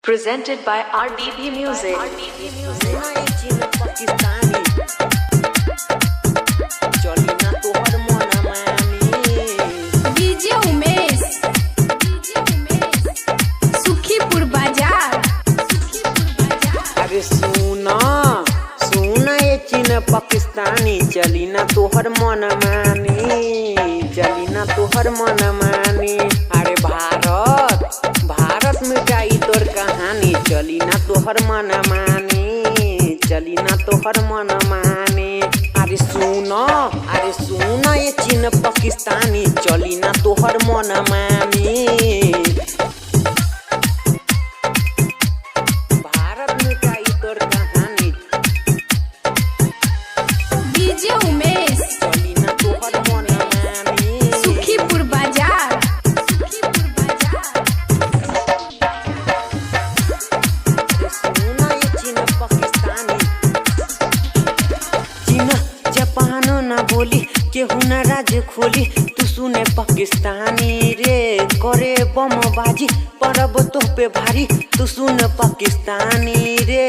Presented by RDB Music. DJ Umesh Sukhipur बाजार। अरे सुना सुना ये चीन पाकिस्तानी चली ना तोहर मन मानी, चली ना तोहर मन मानी। अरे भारत मिटाई तोर कहानी चली ना तोहर मन मानी, चली ना तोहर मन मानी। अरे सुना ये चीन पाकिस्तानी चली ना तोहर मन मानी। डीजे उमेश सुखीपुर बाजार। चीना जापान ना बोली केहू ना राज खोली, तू सुने पाकिस्तानी रे करे बमबाजी परब तो पे भारी, तू सुन पाकिस्तानी रे।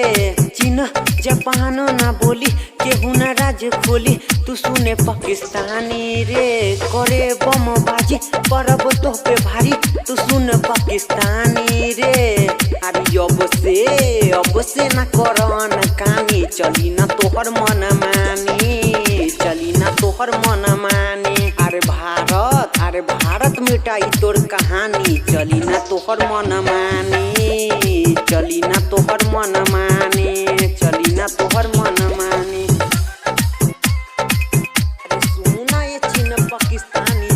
चीना जापान ना बोली केहू ना राज खोली, तू सुने पाकिस्तानी रे करे बमबाजी परब तो पे भारी, तू सुन पाकिस्तानी रे। अरे अब से ना करन कानी चली ना तोहर मन मानी, चली ना तोहर मन मानी। अरे भारत मिटाई तोर कहानी चली ना तोहर मन मानी, चली ना तोहर मन मानी, चली ना तोहर मन मानी। अरे सुना ये चीन पाकिस्तानी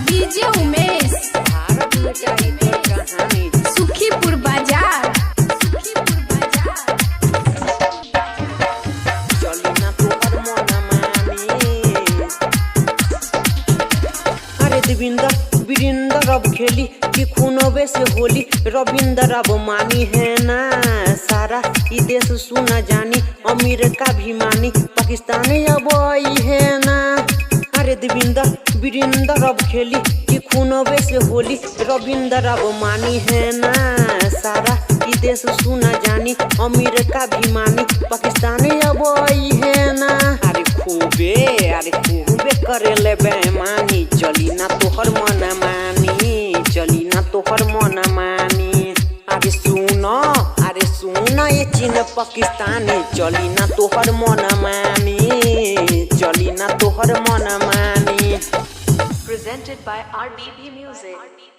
डीजे उमेश भारत मिटाई तोर कहानी सुखीपुर बाजार। चली ना तोहर मन मानी। अरे वीरेंद्र अब खेली कि खूनवे से होली, रविंद्र अब मानी है ना सारा ई देश सुना जानी, अमेरिका भी मानी पाकिस्तान अब आई है ना। अरे वीरेंद्र अब खेली कि खूनवे से होली, रविंद्र अब मानी है ना सारा ई देश सुना जानी, अमेरिका भी मानी पाकिस्तान अब आई है ना। अरे खूबे करे ले बेमानी चली ना तोहर मन मानी, चली ना तोहर मन मानी। अरे सुना ये चीन पाकिस्तानी चली ना तोहर मन मानी, चली ना तोहर मन मानी। Presented by RDB Music.